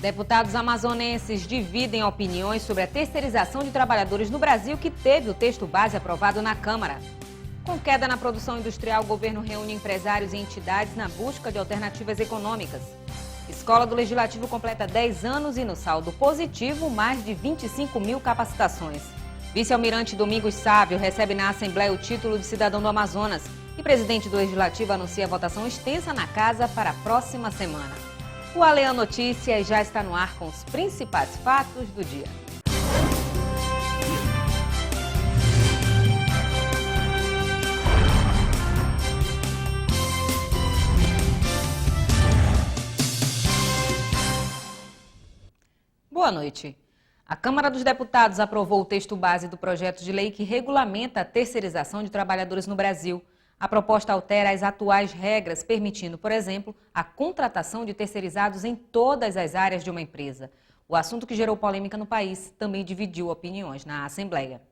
Deputados amazonenses dividem opiniões sobre a terceirização de trabalhadores no Brasil, que teve o texto base aprovado na Câmara. Com queda na produção industrial, o governo reúne empresários e entidades na busca de alternativas econômicas. Escola do Legislativo completa 10 anos e no saldo positivo, mais de 25 mil capacitações. Vice-almirante Domingos Sávio recebe na Assembleia o título de cidadão do Amazonas. E presidente do Legislativo anuncia a votação extensa na Casa para a próxima semana. O Aleã Notícias já está no ar com os principais fatos do dia. Boa noite. A Câmara dos Deputados aprovou o texto base do projeto de lei que regulamenta a terceirização de trabalhadores no Brasil. A proposta altera as atuais regras, permitindo, por exemplo, a contratação de terceirizados em todas as áreas de uma empresa. O assunto que gerou polêmica no país também dividiu opiniões na Assembleia.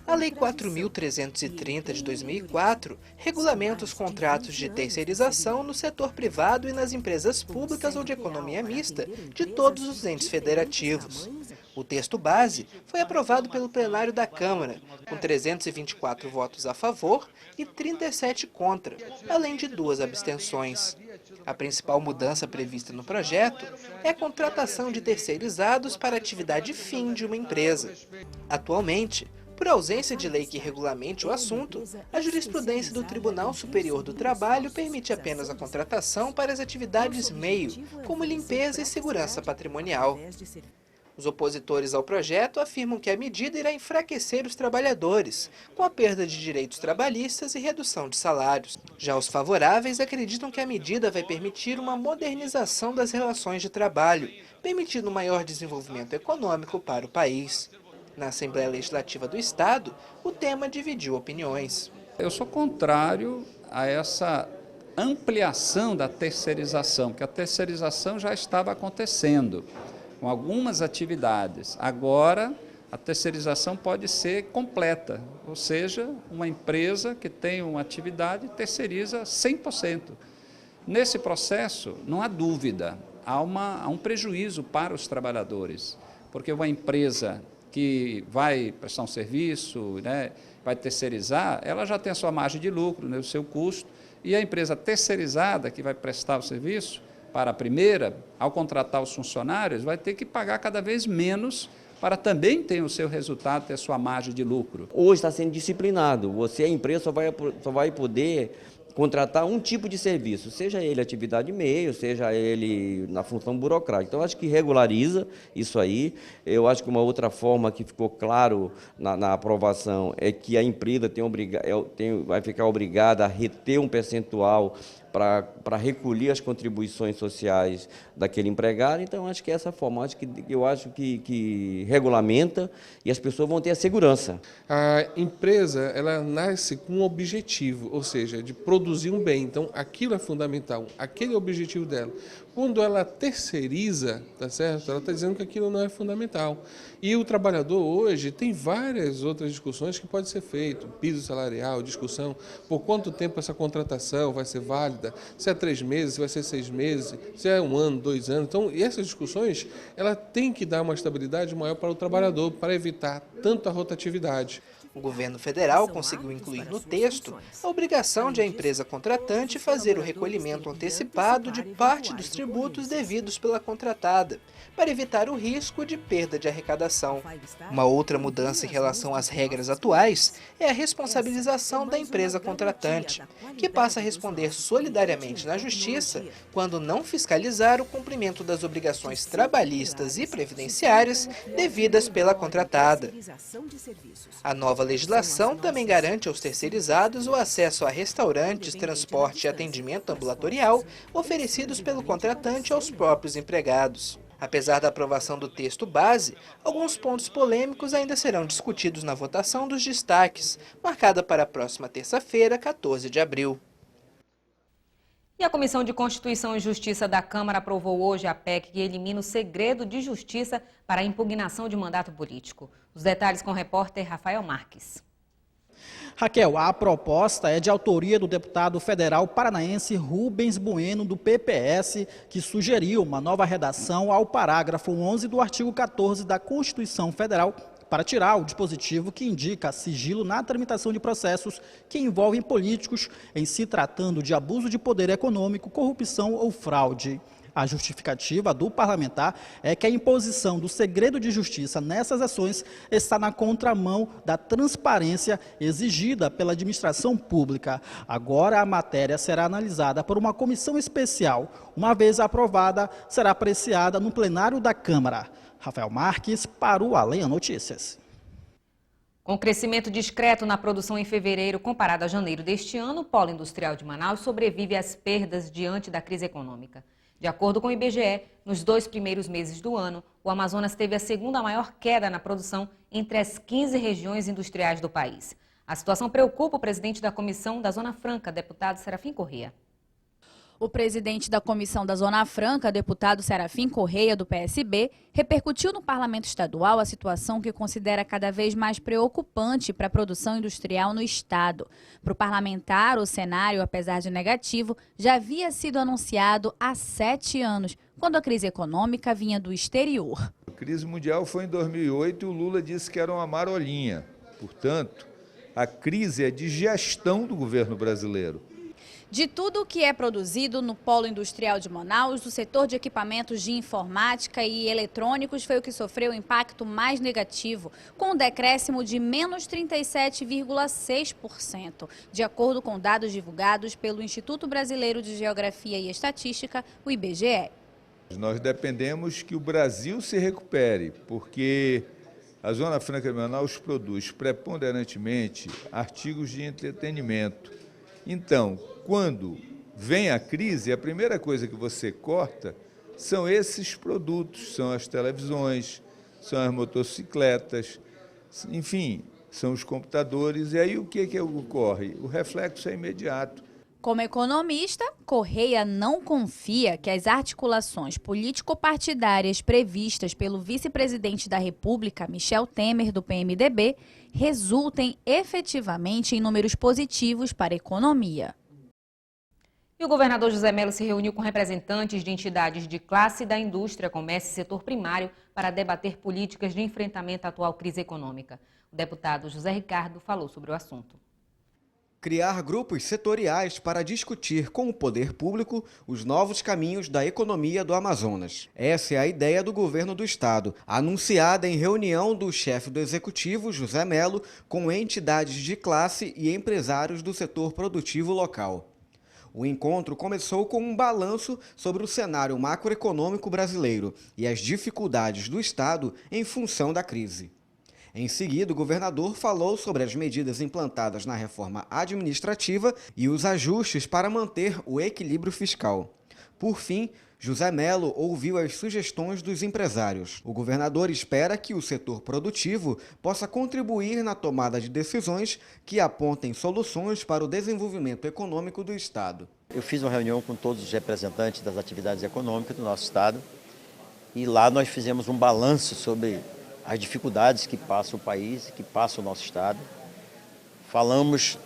A Lei 4.330 de 2004 regulamenta os contratos de terceirização no setor privado e nas empresas públicas ou de economia mista de todos os entes federativos. O texto base foi aprovado pelo plenário da Câmara, com 324 votos a favor e 37 contra, além de 2 abstenções. A principal mudança prevista no projeto é a contratação de terceirizados para atividade fim de uma empresa. Atualmente, por ausência de lei que regulamente o assunto, a jurisprudência do Tribunal Superior do Trabalho permite apenas a contratação para as atividades meio, como limpeza e segurança patrimonial. Os opositores ao projeto afirmam que a medida irá enfraquecer os trabalhadores, com a perda de direitos trabalhistas e redução de salários. Já os favoráveis acreditam que a medida vai permitir uma modernização das relações de trabalho, permitindo um maior desenvolvimento econômico para o país. Na Assembleia Legislativa do Estado, o tema dividiu opiniões. Eu sou contrário a essa ampliação da terceirização, que a terceirização já estava acontecendo com algumas atividades. Agora, a terceirização pode ser completa, ou seja, uma empresa que tem uma atividade terceiriza 100%. Nesse processo, não há dúvida, há um prejuízo para os trabalhadores, porque uma empresa que vai prestar um serviço, né, vai terceirizar, ela já tem a sua margem de lucro, né, o seu custo, e a empresa terceirizada que vai prestar o serviço, para a primeira, ao contratar os funcionários, vai ter que pagar cada vez menos para também ter o seu resultado, ter a sua margem de lucro. Hoje está sendo disciplinado, a empresa só vai poder contratar um tipo de serviço, seja ele atividade meio, seja ele na função burocrática. Então, acho que regulariza isso aí. Eu acho que uma outra forma que ficou claro na aprovação é que a empresa vai ficar obrigada a reter um percentual para recolher as contribuições sociais daquele empregado. Então, acho que é essa forma, eu acho que regulamenta e as pessoas vão ter a segurança. A empresa, ela nasce com um objetivo, ou seja, de produzir um bem. Então, aquilo é fundamental, aquele é o objetivo dela. Quando ela terceiriza, tá certo? Ela está dizendo que aquilo não é fundamental. E o trabalhador hoje tem várias outras discussões que podem ser feitas, piso salarial, discussão, por quanto tempo essa contratação vai ser válida, se é 3 meses, se vai ser 6 meses, se é 1 ano, 2 anos. Então, e essas discussões, ela tem que dar uma estabilidade maior para o trabalhador, para evitar tanta rotatividade. O governo federal conseguiu incluir no texto a obrigação de a empresa contratante fazer o recolhimento antecipado de parte dos tributos devidos pela contratada, para evitar o risco de perda de arrecadação. Uma outra mudança em relação às regras atuais é a responsabilização da empresa contratante, que passa a responder solidariamente na Justiça quando não fiscalizar o cumprimento das obrigações trabalhistas e previdenciárias devidas pela contratada. A nova legislação também garante aos terceirizados o acesso a restaurantes, transporte e atendimento ambulatorial oferecidos pelo contratante aos próprios empregados. Apesar da aprovação do texto base, alguns pontos polêmicos ainda serão discutidos na votação dos destaques, marcada para a próxima terça-feira, 14 de abril. E a Comissão de Constituição e Justiça da Câmara aprovou hoje a PEC que elimina o segredo de justiça para a impugnação de mandato político. Os detalhes com o repórter Rafael Marques. Raquel, a proposta é de autoria do deputado federal paranaense Rubens Bueno, do PPS, que sugeriu uma nova redação ao parágrafo 11 do artigo 14 da Constituição Federal, para tirar o dispositivo que indica sigilo na tramitação de processos que envolvem políticos em se tratando de abuso de poder econômico, corrupção ou fraude. A justificativa do parlamentar é que a imposição do segredo de justiça nessas ações está na contramão da transparência exigida pela administração pública. Agora a matéria será analisada por uma comissão especial. Uma vez aprovada, será apreciada no plenário da Câmara. Rafael Marques, para o Além Notícias. Com crescimento discreto na produção em fevereiro comparado a janeiro deste ano, o polo industrial de Manaus sobrevive às perdas diante da crise econômica. De acordo com o IBGE, nos 2 primeiros meses do ano, o Amazonas teve a segunda maior queda na produção entre as 15 regiões industriais do país. A situação preocupa o presidente da Comissão da Zona Franca, deputado Serafim Corrêa. O presidente da Comissão da Zona Franca, deputado Serafim Corrêa, do PSB, repercutiu no Parlamento Estadual a situação que considera cada vez mais preocupante para a produção industrial no Estado. Para o parlamentar, o cenário, apesar de negativo, já havia sido anunciado há 7 anos, quando a crise econômica vinha do exterior. A crise mundial foi em 2008 e o Lula disse que era uma marolinha. Portanto, a crise é de gestão do governo brasileiro. De tudo o que é produzido no polo industrial de Manaus, o setor de equipamentos de informática e eletrônicos foi o que sofreu o impacto mais negativo, com um decréscimo de menos 37,6%, de acordo com dados divulgados pelo Instituto Brasileiro de Geografia e Estatística, o IBGE. Nós dependemos que o Brasil se recupere, porque a Zona Franca de Manaus produz preponderantemente artigos de entretenimento. Então, quando vem a crise, a primeira coisa que você corta são esses produtos, são as televisões, são as motocicletas, enfim, são os computadores. E aí o que ocorre? O reflexo é imediato. Como economista, Corrêa não confia que as articulações político-partidárias previstas pelo vice-presidente da República, Michel Temer, do PMDB, resultem efetivamente em números positivos para a economia. E o governador José Mello se reuniu com representantes de entidades de classe da indústria, comércio e setor primário para debater políticas de enfrentamento à atual crise econômica. O deputado José Ricardo falou sobre o assunto. Criar grupos setoriais para discutir com o poder público os novos caminhos da economia do Amazonas. Essa é a ideia do governo do estado, anunciada em reunião do chefe do executivo, José Mello, com entidades de classe e empresários do setor produtivo local. O encontro começou com um balanço sobre o cenário macroeconômico brasileiro e as dificuldades do estado em função da crise. Em seguida, o governador falou sobre as medidas implantadas na reforma administrativa e os ajustes para manter o equilíbrio fiscal. Por fim, José Mello ouviu as sugestões dos empresários. O governador espera que o setor produtivo possa contribuir na tomada de decisões que apontem soluções para o desenvolvimento econômico do estado. Eu fiz uma reunião com todos os representantes das atividades econômicas do nosso estado e lá nós fizemos um balanço sobre as dificuldades que passa o país, que passa o nosso estado. Falamos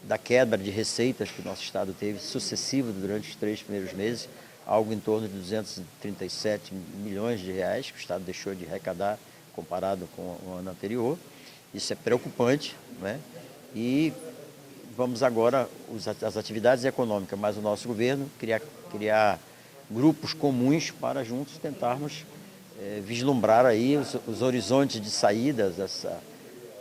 da quebra de receitas que o nosso estado teve sucessiva durante os 3 primeiros meses, algo em torno de 237 milhões de reais que o estado deixou de arrecadar comparado com o ano anterior. Isso é preocupante, né? E vamos agora, as atividades econômicas, mais o nosso governo, criar grupos comuns para juntos tentarmos vislumbrar aí os horizontes de saídas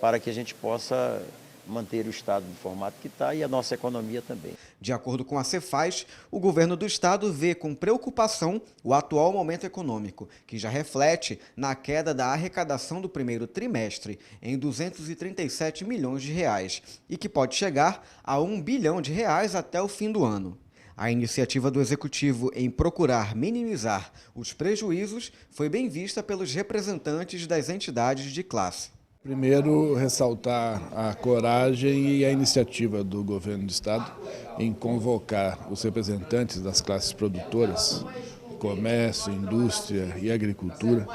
para que a gente possa manter o estado no formato que está e a nossa economia também. De acordo com a Cefaz, o governo do estado vê com preocupação o atual momento econômico, que já reflete na queda da arrecadação do primeiro trimestre em 237 milhões de reais e que pode chegar a 1 bilhão de reais até o fim do ano. A iniciativa do Executivo em procurar minimizar os prejuízos foi bem vista pelos representantes das entidades de classe. Primeiro, ressaltar a coragem e a iniciativa do governo do estado em convocar os representantes das classes produtoras, comércio, indústria e agricultura,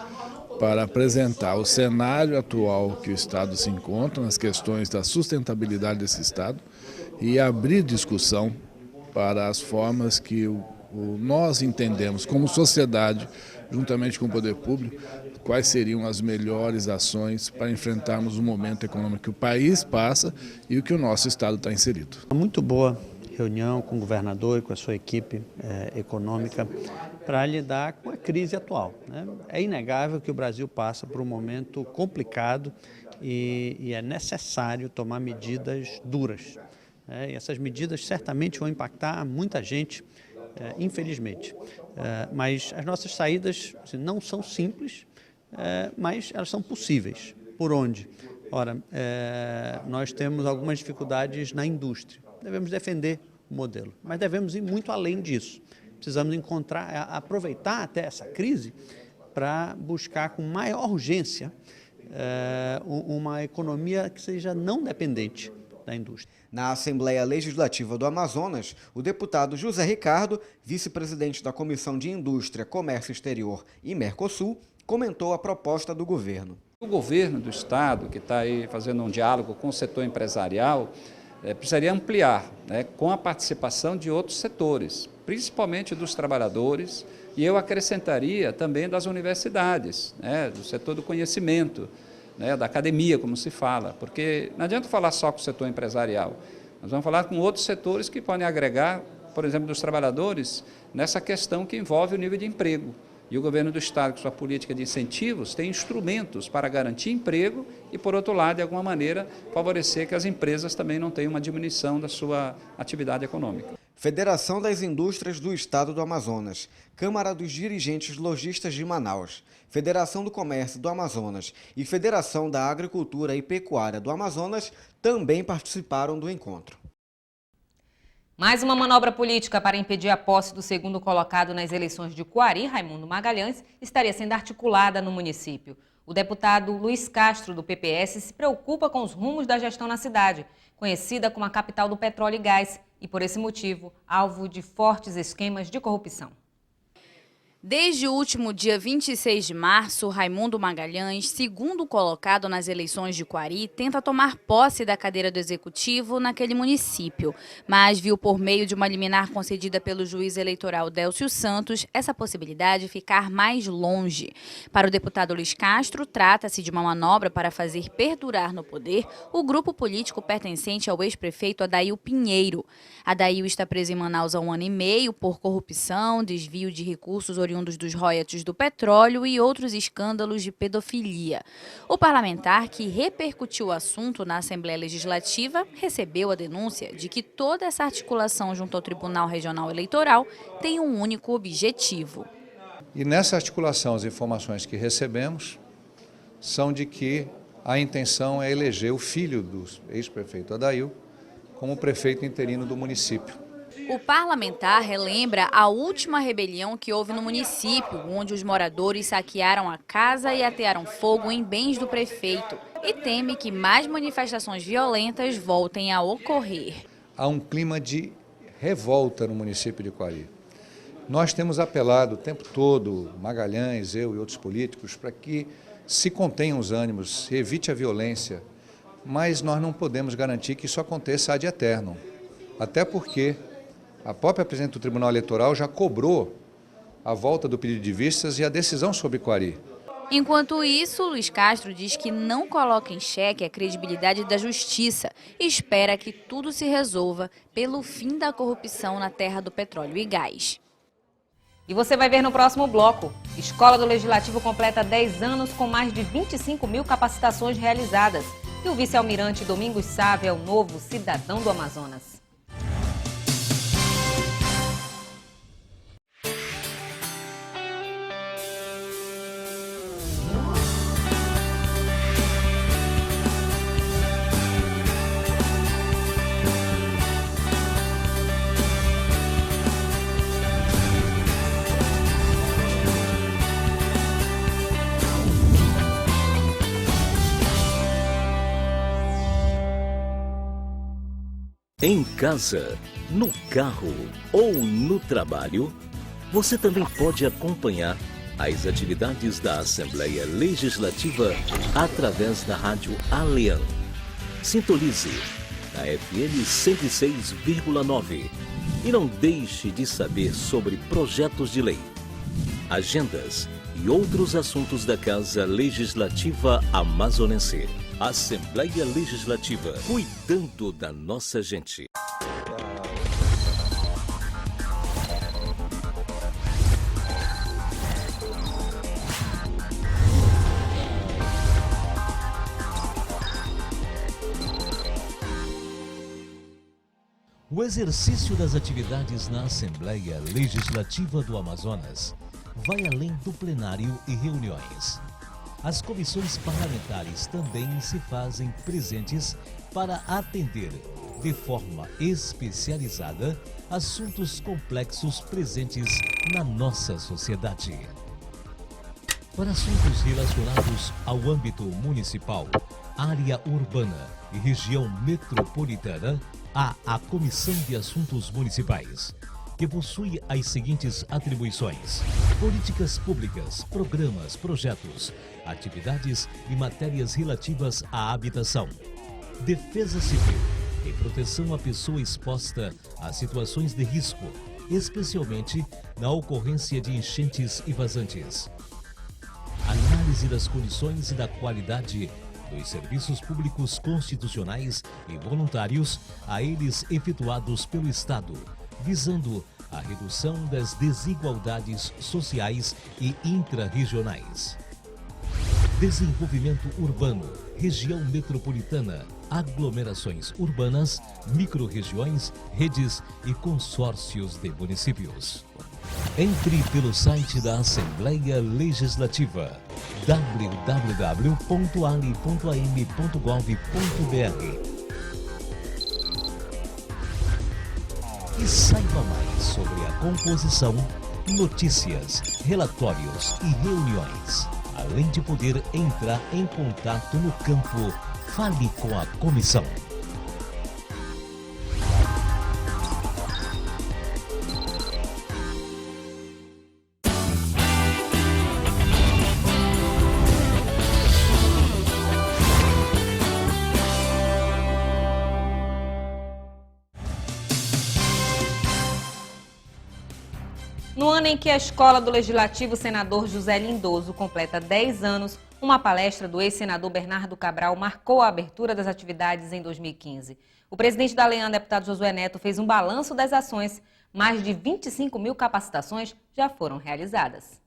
para apresentar o cenário atual que o Estado se encontra, nas questões da sustentabilidade desse Estado, e abrir discussão para as formas que nós entendemos como sociedade, juntamente com o poder público, quais seriam as melhores ações para enfrentarmos o momento econômico que o país passa e o que o nosso Estado está inserido. Muito boa reunião com o governador e com a sua equipe econômica para lidar com a crise atual, né? É inegável que o Brasil passa por um momento complicado e é necessário tomar medidas duras, né? E essas medidas certamente vão impactar muita gente, infelizmente. Mas as nossas saídas não são simples, mas elas são possíveis. Por onde? Ora, nós temos algumas dificuldades na indústria. Devemos defender o modelo, mas devemos ir muito além disso. Precisamos aproveitar até essa crise para buscar com maior urgência uma economia que seja não dependente da indústria. Na Assembleia Legislativa do Amazonas, o deputado José Ricardo, vice-presidente da Comissão de Indústria, Comércio Exterior e Mercosul, comentou a proposta do governo. O governo do Estado, que está aí fazendo um diálogo com o setor empresarial, precisaria ampliar, né, com a participação de outros setores, principalmente dos trabalhadores, e eu acrescentaria também das universidades, né, do setor do conhecimento, né, da academia, como se fala, porque não adianta falar só com o setor empresarial, nós vamos falar com outros setores que podem agregar, por exemplo, dos trabalhadores, nessa questão que envolve o nível de emprego. E o governo do Estado, com sua política de incentivos, tem instrumentos para garantir emprego e, por outro lado, de alguma maneira, favorecer que as empresas também não tenham uma diminuição da sua atividade econômica. Federação das Indústrias do Estado do Amazonas, Câmara dos Dirigentes Lojistas de Manaus, Federação do Comércio do Amazonas e Federação da Agricultura e Pecuária do Amazonas também participaram do encontro. Mais uma manobra política para impedir a posse do segundo colocado nas eleições de Coari, Raimundo Magalhães, estaria sendo articulada no município. O deputado Luiz Castro, do PPS, se preocupa com os rumos da gestão na cidade, conhecida como a capital do petróleo e gás, e, por esse motivo, alvo de fortes esquemas de corrupção. Desde o último dia 26 de março, Raimundo Magalhães, segundo colocado nas eleições de Coari, tenta tomar posse da cadeira do executivo naquele município, mas viu por meio de uma liminar concedida pelo juiz eleitoral Délcio Santos essa possibilidade ficar mais longe. Para o deputado Luiz Castro, trata-se de uma manobra para fazer perdurar no poder o grupo político pertencente ao ex-prefeito Adail Pinheiro. Adail está preso em Manaus há 1 ano e meio por corrupção, desvio de recursos oriundos dos royalties do petróleo e outros escândalos de pedofilia. O parlamentar, que repercutiu o assunto na Assembleia Legislativa, recebeu a denúncia de que toda essa articulação junto ao Tribunal Regional Eleitoral tem um único objetivo. E nessa articulação, as informações que recebemos são de que a intenção é eleger o filho do ex-prefeito Adail como prefeito interino do município. O parlamentar relembra a última rebelião que houve no município, onde os moradores saquearam a casa e atearam fogo em bens do prefeito, e teme que mais manifestações violentas voltem a ocorrer. Há um clima de revolta no município de Coari. Nós temos apelado o tempo todo, Magalhães, eu e outros políticos, para que se contenham os ânimos, se evite a violência, mas nós não podemos garantir que isso aconteça ad eternum, até porque a própria presidente do Tribunal Eleitoral já cobrou a volta do pedido de vistas e a decisão sobre Coari. Enquanto isso, Luiz Castro diz que não coloca em xeque a credibilidade da justiça e espera que tudo se resolva pelo fim da corrupção na terra do petróleo e gás. E você vai ver no próximo bloco. Escola do Legislativo completa 10 anos com mais de 25 mil capacitações realizadas. E o vice-almirante Domingos Sávio é o novo cidadão do Amazonas. Em casa, no carro ou no trabalho, você também pode acompanhar as atividades da Assembleia Legislativa através da Rádio Alean. Sintonize na FM 106,9 e não deixe de saber sobre projetos de lei, agendas e outros assuntos da Casa Legislativa Amazonense. Assembleia Legislativa, cuidando da nossa gente. O exercício das atividades na Assembleia Legislativa do Amazonas vai além do plenário e reuniões. As comissões parlamentares também se fazem presentes para atender, de forma especializada, assuntos complexos presentes na nossa sociedade. Para assuntos relacionados ao âmbito municipal, área urbana e região metropolitana, há a Comissão de Assuntos Municipais, que possui as seguintes atribuições: políticas públicas, programas, projetos, atividades e matérias relativas à habitação, defesa civil e proteção à pessoa exposta a situações de risco, especialmente na ocorrência de enchentes e vazantes, análise das condições e da qualidade dos serviços públicos constitucionais e voluntários a eles efetuados pelo Estado, visando a redução das desigualdades sociais e intrarregionais. Desenvolvimento urbano, região metropolitana, aglomerações urbanas, microrregiões, redes e consórcios de municípios. Entre pelo site da Assembleia Legislativa www.ale.am.gov.br e saiba mais sobre a composição, notícias, relatórios e reuniões, além de poder entrar em contato no campo Fale com a Comissão. No ano em que a Escola do Legislativo Senador José Lindoso completa 10 anos, uma palestra do ex-senador Bernardo Cabral marcou a abertura das atividades em 2015. O presidente da Alean, deputado Josué Neto, fez um balanço das ações. Mais de 25 mil capacitações já foram realizadas.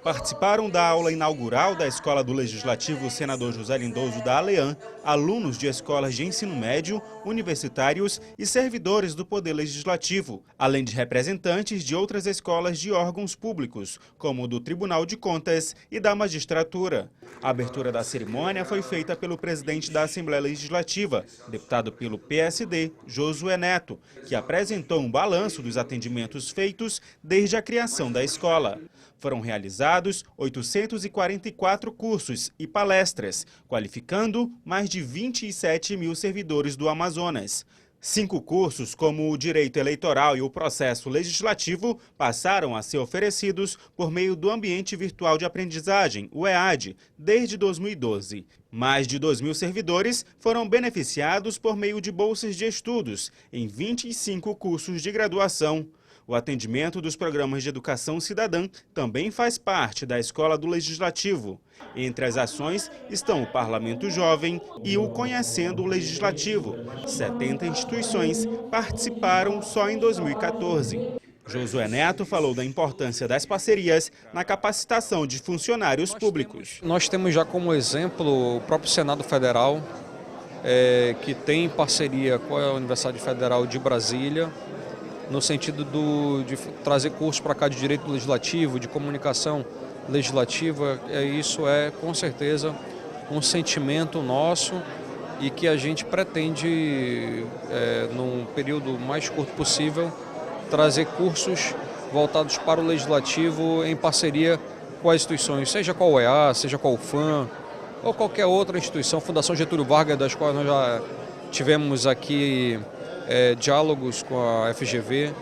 Participaram da aula inaugural da Escola do Legislativo Senador José Lindoso da Alean alunos de escolas de ensino médio, universitários e servidores do Poder Legislativo, além de representantes de outras escolas de órgãos públicos, como o do Tribunal de Contas e da Magistratura. A abertura da cerimônia foi feita pelo presidente da Assembleia Legislativa, deputado pelo PSD, Josué Neto, que apresentou um balanço dos atendimentos feitos desde a criação da escola. Foram realizados 844 cursos e palestras, qualificando mais de 27 mil servidores do Amazonas. 5 cursos, como o Direito Eleitoral e o Processo Legislativo, passaram a ser oferecidos por meio do Ambiente Virtual de Aprendizagem, o EAD, desde 2012. Mais de 2 mil servidores foram beneficiados por meio de bolsas de estudos em 25 cursos de graduação. O atendimento dos programas de educação cidadã também faz parte da Escola do Legislativo. Entre as ações estão o Parlamento Jovem e o Conhecendo o Legislativo. 70 instituições participaram só em 2014. Josué Neto falou da importância das parcerias na capacitação de funcionários públicos. Nós temos já como exemplo o próprio Senado Federal, que tem parceria com a Universidade Federal de Brasília, no sentido de trazer cursos para cá de direito legislativo, de comunicação legislativa. Isso é, com certeza, um sentimento nosso e que a gente pretende, num período mais curto possível, trazer cursos voltados para o legislativo em parceria com as instituições, seja qual o EA, seja qual o FAM, ou qualquer outra instituição, Fundação Getúlio Vargas, das quais nós já tivemos aqui diálogos com a FGV.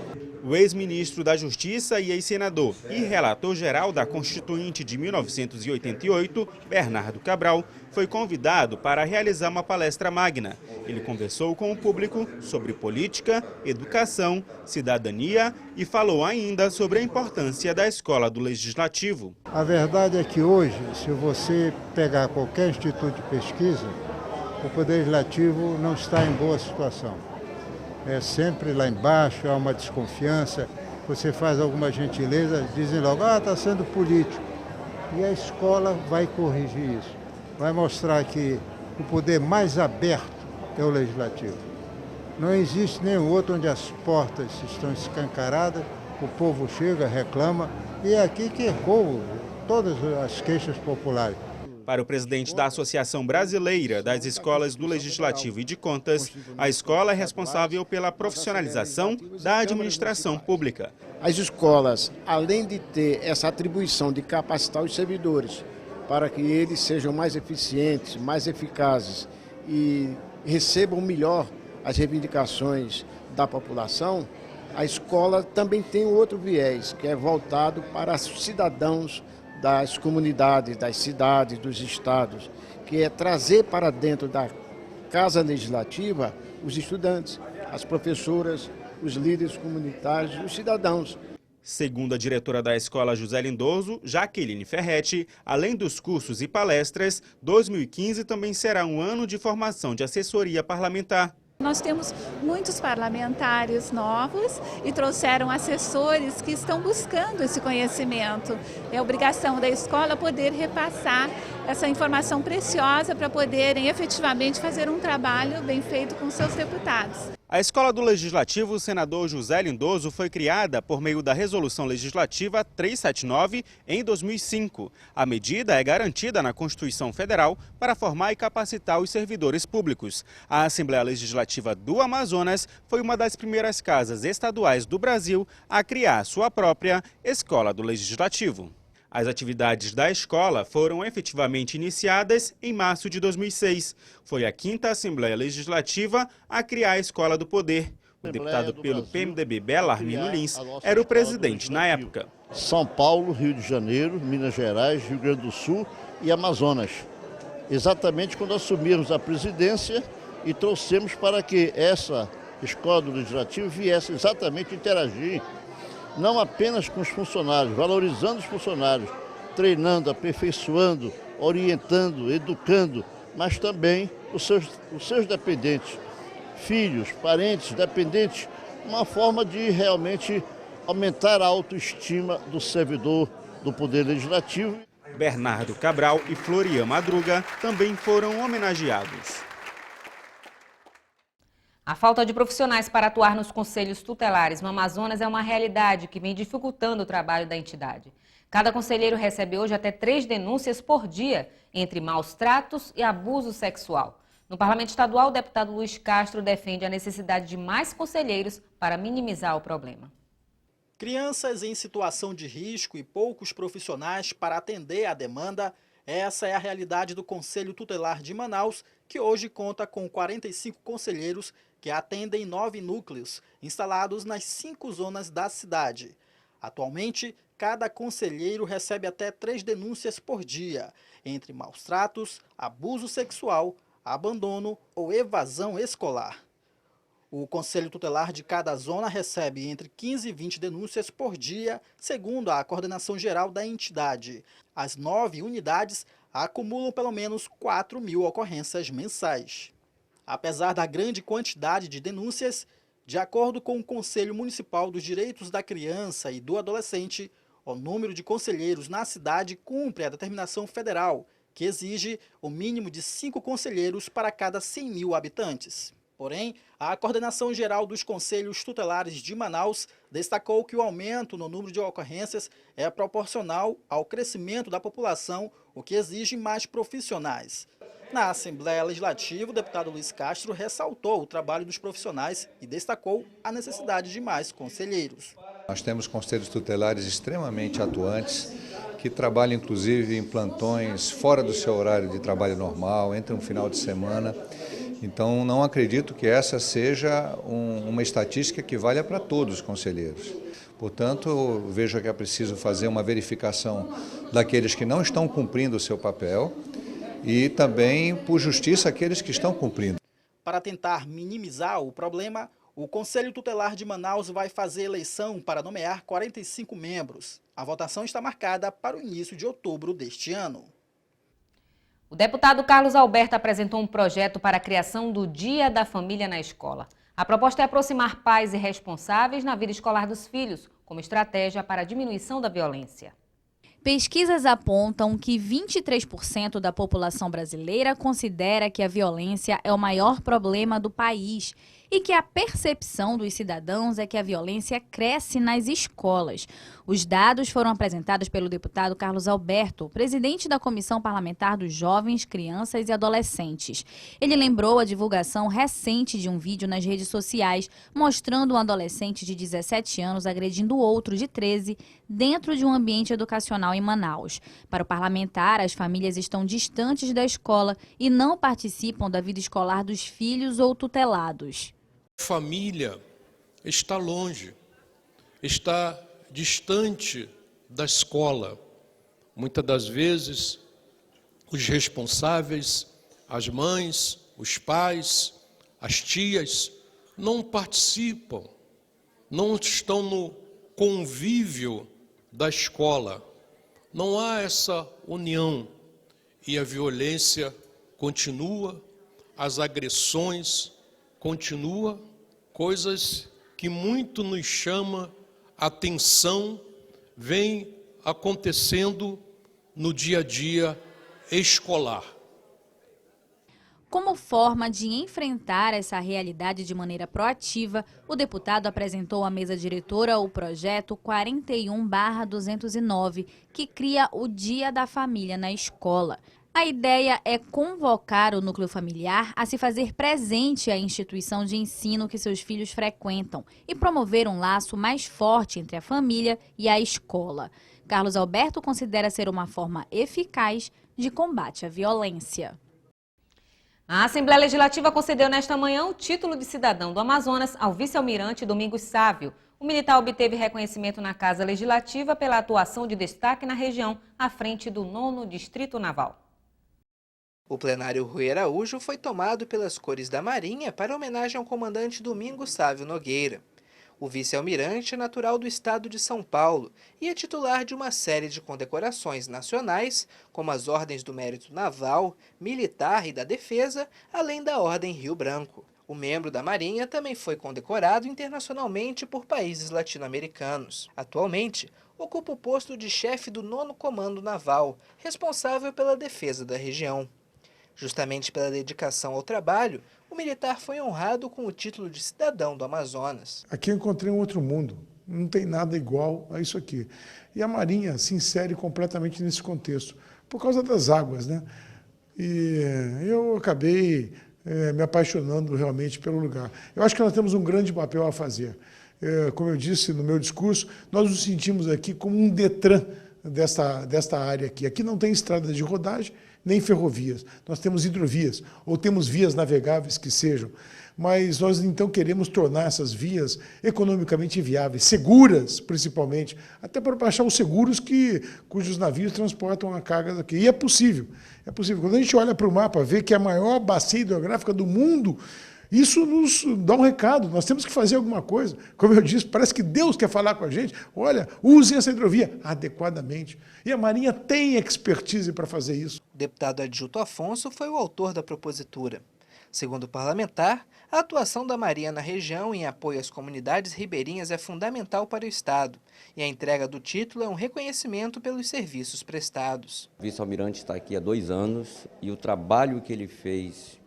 O ex-ministro da Justiça e ex-senador e relator-geral da Constituinte de 1988, Bernardo Cabral, foi convidado para realizar uma palestra magna. Ele conversou com o público sobre política, educação, cidadania e falou ainda sobre a importância da Escola do Legislativo. A verdade é que hoje, se você pegar qualquer instituto de pesquisa, o Poder Legislativo não está em boa situação. É sempre lá embaixo, há uma desconfiança, você faz alguma gentileza, dizem logo, está sendo político. E a escola vai corrigir isso, vai mostrar que o poder mais aberto é o Legislativo. Não existe nenhum outro onde as portas estão escancaradas, o povo chega, reclama, e é aqui que ecoam todas as queixas populares. Para o presidente da Associação Brasileira das Escolas do Legislativo e de Contas, a escola é responsável pela profissionalização da administração pública. As escolas, além de ter essa atribuição de capacitar os servidores para que eles sejam mais eficientes, mais eficazes e recebam melhor as reivindicações da população, a escola também tem um outro viés, que é voltado para os cidadãos das comunidades, das cidades, dos estados, que é trazer para dentro da Casa Legislativa os estudantes, as professoras, os líderes comunitários, os cidadãos. Segundo a diretora da Escola José Lindoso, Jaqueline Ferretti, além dos cursos e palestras, 2015 também será um ano de formação de assessoria parlamentar. Nós temos muitos parlamentares novos e trouxeram assessores que estão buscando esse conhecimento. É obrigação da escola poder repassar essa informação preciosa para poderem efetivamente fazer um trabalho bem feito com seus deputados. A Escola do Legislativo, o senador José Lindoso, foi criada por meio da Resolução Legislativa 379 em 2005. A medida é garantida na Constituição Federal para formar e capacitar os servidores públicos. A Assembleia Legislativa do Amazonas foi uma das primeiras casas estaduais do Brasil a criar sua própria Escola do Legislativo. As atividades da escola foram efetivamente iniciadas em março de 2006. Foi a 5ª Assembleia Legislativa a criar a Escola do Poder. O deputado pelo PMDB, Belarmino Lins, era o presidente na época. São Paulo, Rio de Janeiro, Minas Gerais, Rio Grande do Sul e Amazonas. Exatamente quando assumimos a presidência e trouxemos para que essa Escola do Legislativo viesse exatamente interagir não apenas com os funcionários, valorizando os funcionários, treinando, aperfeiçoando, orientando, educando, mas também os seus dependentes, filhos, parentes, dependentes, uma forma de realmente aumentar a autoestima do servidor do Poder Legislativo. Bernardo Cabral e Florian Madruga também foram homenageados. A falta de profissionais para atuar nos conselhos tutelares no Amazonas é uma realidade que vem dificultando o trabalho da entidade. Cada conselheiro recebe hoje até 3 denúncias por dia, entre maus tratos e abuso sexual. No Parlamento Estadual, o deputado Luiz Castro defende a necessidade de mais conselheiros para minimizar o problema. Crianças em situação de risco e poucos profissionais para atender à demanda, essa é a realidade do Conselho Tutelar de Manaus, que hoje conta com 45 conselheiros que atendem 9 núcleos, instalados nas 5 zonas da cidade. Atualmente, cada conselheiro recebe até 3 denúncias por dia, entre maus tratos, abuso sexual, abandono ou evasão escolar. O Conselho Tutelar de cada zona recebe entre 15 e 20 denúncias por dia, segundo a coordenação geral da entidade. As 9 unidades acumulam pelo menos 4.000 ocorrências mensais. Apesar da grande quantidade de denúncias, de acordo com o Conselho Municipal dos Direitos da Criança e do Adolescente, o número de conselheiros na cidade cumpre a determinação federal, que exige o mínimo de 5 conselheiros para cada 100.000 habitantes. Porém, a Coordenação Geral dos Conselhos Tutelares de Manaus destacou que o aumento no número de ocorrências é proporcional ao crescimento da população, o que exige mais profissionais. Na Assembleia Legislativa, o deputado Luiz Castro ressaltou o trabalho dos profissionais e destacou a necessidade de mais conselheiros. Nós temos conselhos tutelares extremamente atuantes, que trabalham inclusive em plantões fora do seu horário de trabalho normal, entre um final de semana, Então, não acredito que essa seja uma estatística que valha para todos os conselheiros. Portanto, vejo que é preciso fazer uma verificação daqueles que não estão cumprindo o seu papel e também, por justiça, aqueles que estão cumprindo. Para tentar minimizar o problema, o Conselho Tutelar de Manaus vai fazer eleição para nomear 45 membros. A votação está marcada para o início de outubro deste ano. O deputado Carlos Alberto apresentou um projeto para a criação do Dia da Família na escola. A proposta é aproximar pais e responsáveis na vida escolar dos filhos, como estratégia para a diminuição da violência. Pesquisas apontam que 23% da população brasileira considera que a violência é o maior problema do país e que a percepção dos cidadãos é que a violência cresce nas escolas. Os dados foram apresentados pelo deputado Carlos Alberto, presidente da Comissão Parlamentar dos Jovens, Crianças e Adolescentes. Ele lembrou a divulgação recente de um vídeo nas redes sociais mostrando um adolescente de 17 anos agredindo outro de 13 dentro de um ambiente educacional em Manaus. Para o parlamentar, as famílias estão distantes da escola e não participam da vida escolar dos filhos ou tutelados. Família está longe, está distante da escola. Muitas das vezes, os responsáveis, as mães, os pais, as tias, não participam, não estão no convívio da escola. Não há essa união e a violência continua, as agressões continuam, coisas que muito nos chama a atenção, vem acontecendo no dia a dia escolar. Como forma de enfrentar essa realidade de maneira proativa, o deputado apresentou à mesa diretora o projeto 41/209, que cria o Dia da Família na escola. A ideia é convocar o núcleo familiar a se fazer presente à instituição de ensino que seus filhos frequentam e promover um laço mais forte entre a família e a escola. Carlos Alberto considera ser uma forma eficaz de combate à violência. A Assembleia Legislativa concedeu nesta manhã o título de cidadão do Amazonas ao vice-almirante Domingos Sávio. O militar obteve reconhecimento na Casa Legislativa pela atuação de destaque na região, à frente do 9º Distrito Naval. O plenário Rui Araújo foi tomado pelas cores da Marinha para homenagem ao comandante Domingos Sávio Nogueira. O vice-almirante é natural do estado de São Paulo e é titular de uma série de condecorações nacionais, como as Ordens do Mérito Naval, Militar e da Defesa, além da Ordem Rio Branco. O membro da Marinha também foi condecorado internacionalmente por países latino-americanos. Atualmente, ocupa o posto de chefe do 9º Comando Naval, responsável pela defesa da região. Justamente pela dedicação ao trabalho, o militar foi honrado com o título de cidadão do Amazonas. Aqui eu encontrei um outro mundo, não tem nada igual a isso aqui. E a Marinha se insere completamente nesse contexto, por causa das águas, né? E eu acabei me apaixonando realmente pelo lugar. Eu acho que nós temos um grande papel a fazer. Como eu disse no meu discurso, nós nos sentimos aqui como um Detran desta área aqui. Aqui não tem estrada de rodagem, nem ferrovias. Nós temos hidrovias, ou temos vias navegáveis que sejam. Mas nós então queremos tornar essas vias economicamente viáveis, seguras principalmente, até para baixar os seguros cujos navios transportam a carga daqui. E é possível, é possível. Quando a gente olha para o mapa, vê que é a maior bacia hidrográfica do mundo, isso nos dá um recado, nós temos que fazer alguma coisa. Como eu disse, parece que Deus quer falar com a gente. Olha, usem essa hidrovia adequadamente. E a Marinha tem expertise para fazer isso. O deputado Adjunto Afonso foi o autor da propositura. Segundo o parlamentar, a atuação da Marinha na região em apoio às comunidades ribeirinhas é fundamental para o Estado. E a entrega do título é um reconhecimento pelos serviços prestados. O vice-almirante está aqui há 2 anos e o trabalho que ele fez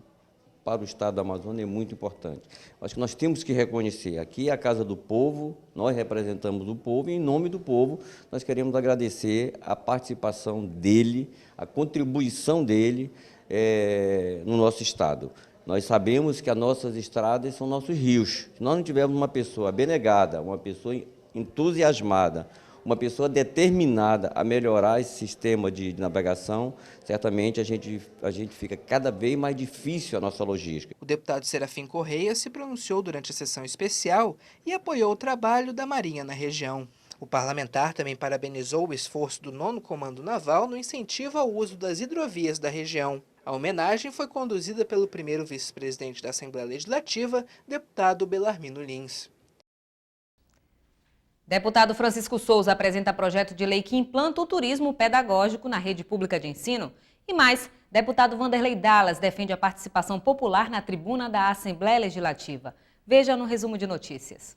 para o Estado do Amazonas é muito importante. Acho que nós temos que reconhecer, aqui é a Casa do Povo, nós representamos o povo e em nome do povo nós queremos agradecer a participação dele, a contribuição dele no nosso Estado. Nós sabemos que as nossas estradas são nossos rios. Se nós não tivermos uma pessoa abnegada, uma pessoa entusiasmada, uma pessoa determinada a melhorar esse sistema de navegação, certamente a gente fica cada vez mais difícil a nossa logística. O deputado Serafim Correia se pronunciou durante a sessão especial e apoiou o trabalho da Marinha na região. O parlamentar também parabenizou o esforço do 9º Comando Naval no incentivo ao uso das hidrovias da região. A homenagem foi conduzida pelo primeiro vice-presidente da Assembleia Legislativa, deputado Belarmino Lins. Deputado Francisco Souza apresenta projeto de lei que implanta o turismo pedagógico na rede pública de ensino. E mais, deputado Vanderlei Dallas defende a participação popular na tribuna da Assembleia Legislativa. Veja no resumo de notícias.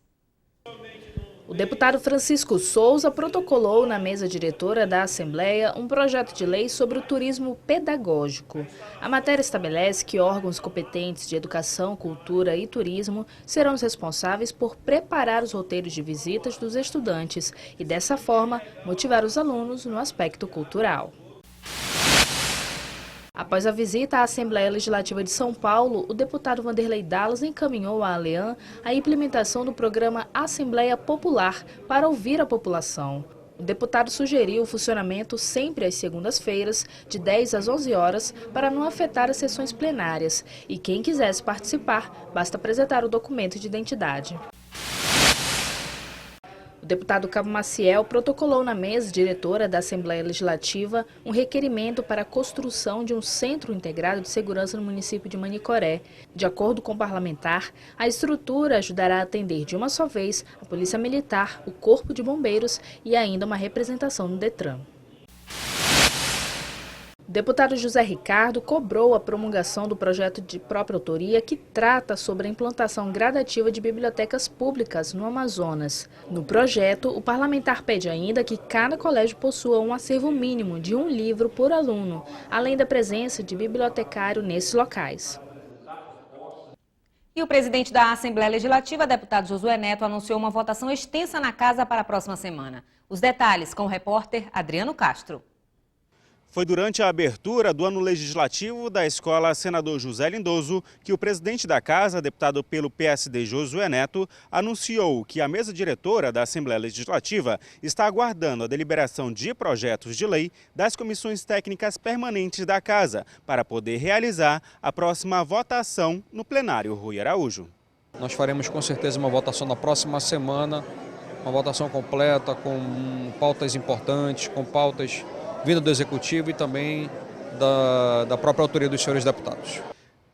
O deputado Francisco Souza protocolou na mesa diretora da Assembleia um projeto de lei sobre o turismo pedagógico. A matéria estabelece que órgãos competentes de educação, cultura e turismo serão os responsáveis por preparar os roteiros de visitas dos estudantes e, dessa forma, motivar os alunos no aspecto cultural. Após a visita à Assembleia Legislativa de São Paulo, o deputado Vanderlei Dallas encaminhou à ALEAN a implementação do programa Assembleia Popular para ouvir a população. O deputado sugeriu o funcionamento sempre às segundas-feiras, de 10 às 11 horas, para não afetar as sessões plenárias. E quem quisesse participar, basta apresentar o documento de identidade. O deputado Cabo Maciel protocolou na mesa diretora da Assembleia Legislativa um requerimento para a construção de um centro integrado de segurança no município de Manicoré. De acordo com o parlamentar, a estrutura ajudará a atender de uma só vez a Polícia Militar, o Corpo de Bombeiros e ainda uma representação no Detran. O deputado José Ricardo cobrou a promulgação do projeto de própria autoria que trata sobre a implantação gradativa de bibliotecas públicas no Amazonas. No projeto, o parlamentar pede ainda que cada colégio possua um acervo mínimo de um livro por aluno, além da presença de bibliotecário nesses locais. E o presidente da Assembleia Legislativa, deputado Josué Neto, anunciou uma votação extensa na casa para a próxima semana. Os detalhes com o repórter Adriano Castro. Foi durante a abertura do ano legislativo da Escola Senador José Lindoso que o presidente da Casa, deputado pelo PSD Josué Neto, anunciou que a mesa diretora da Assembleia Legislativa está aguardando a deliberação de projetos de lei das comissões técnicas permanentes da Casa para poder realizar a próxima votação no plenário Rui Araújo. Nós faremos com certeza uma votação na próxima semana, uma votação completa com pautas importantes, com pautas vinda do Executivo e também da própria autoria dos senhores deputados.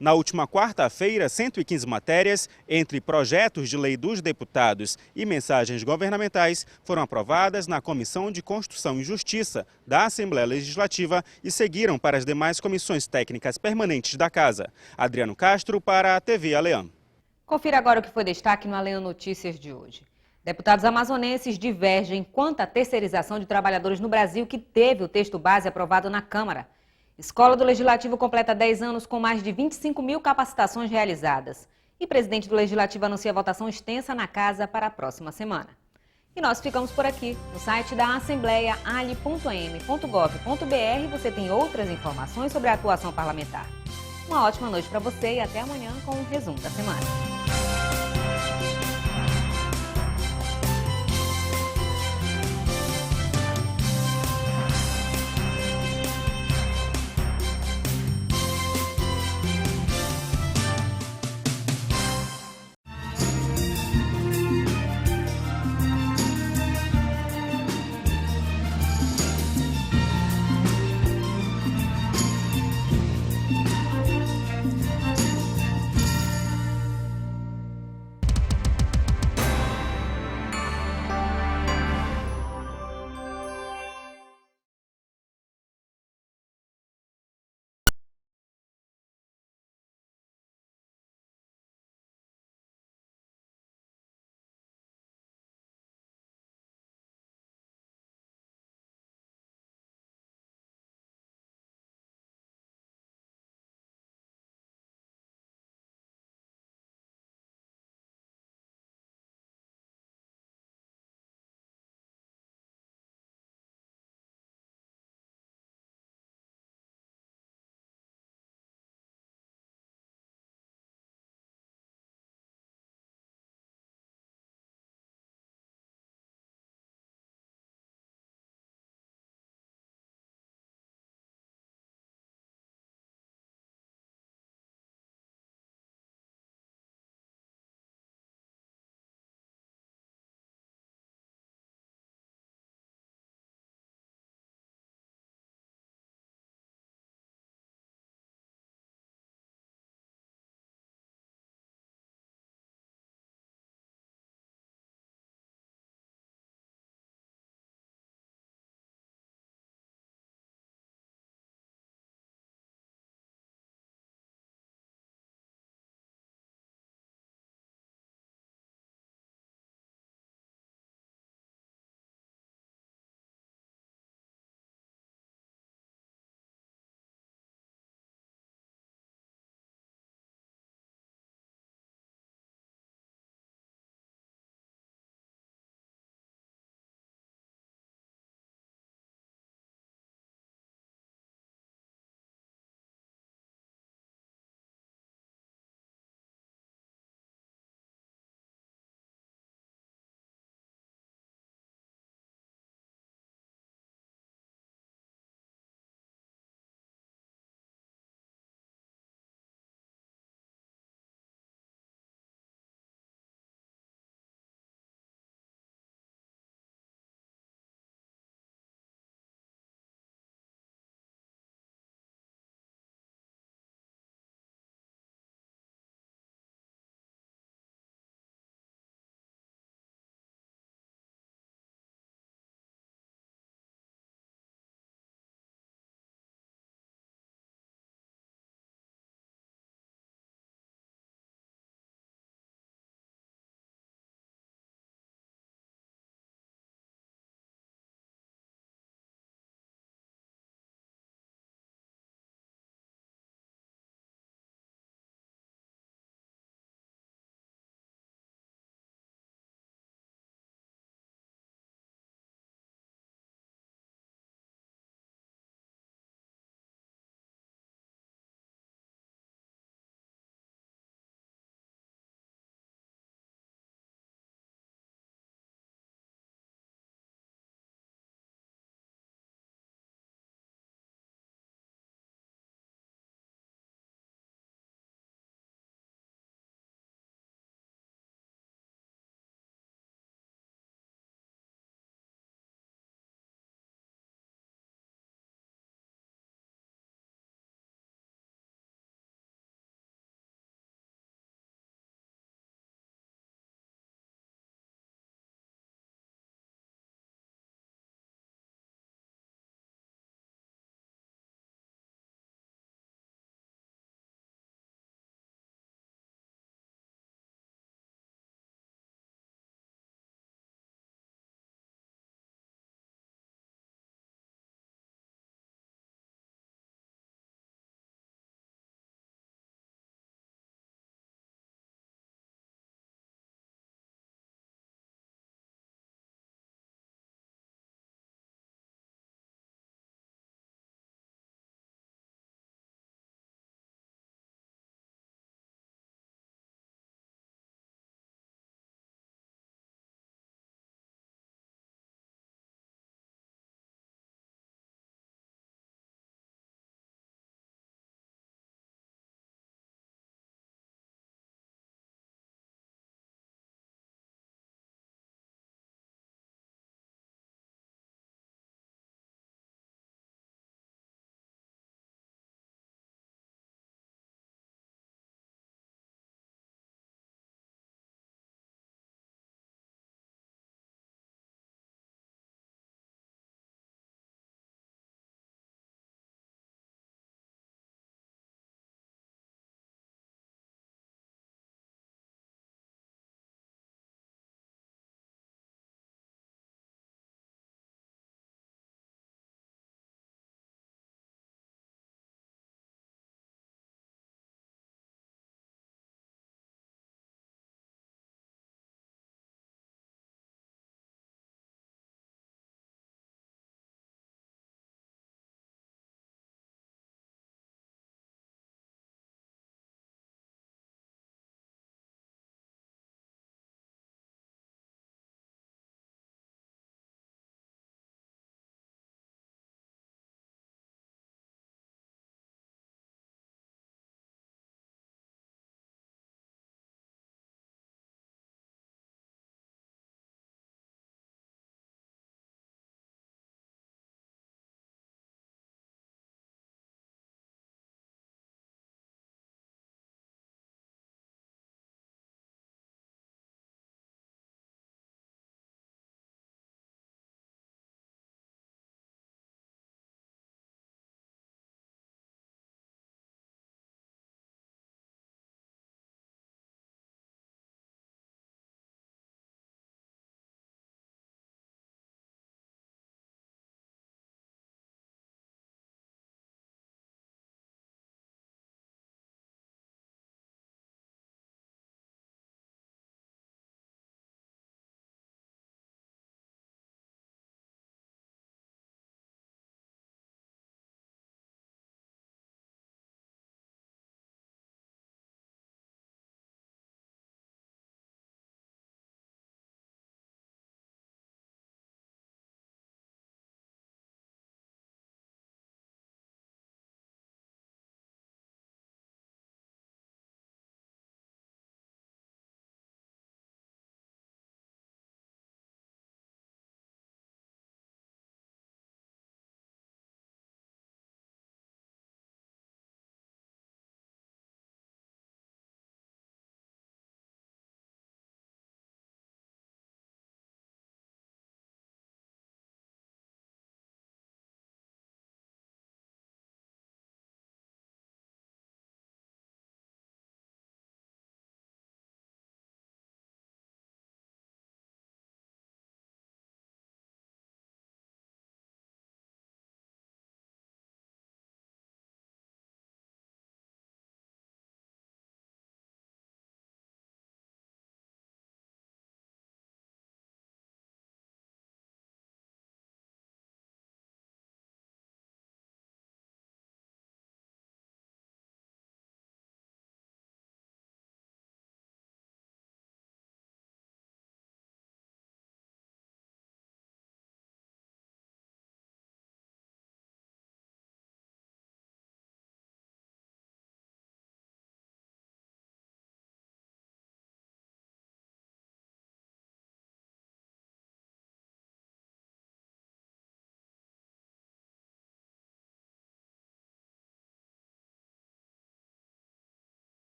Na última quarta-feira, 115 matérias, entre projetos de lei dos deputados e mensagens governamentais, foram aprovadas na Comissão de Constituição e Justiça da Assembleia Legislativa e seguiram para as demais comissões técnicas permanentes da Casa. Adriano Castro para a TV ALEAN. Confira agora o que foi destaque no ALEAN Notícias de hoje. Deputados amazonenses divergem quanto à terceirização de trabalhadores no Brasil que teve o texto base aprovado na Câmara. Escola do Legislativo completa 10 anos com mais de 25 mil capacitações realizadas. E presidente do Legislativo anuncia votação extensa na Casa para a próxima semana. E nós ficamos por aqui. No site da Assembleia, ali.m.gov.br, você tem outras informações sobre a atuação parlamentar. Uma ótima noite para você e até amanhã com o resumo da semana.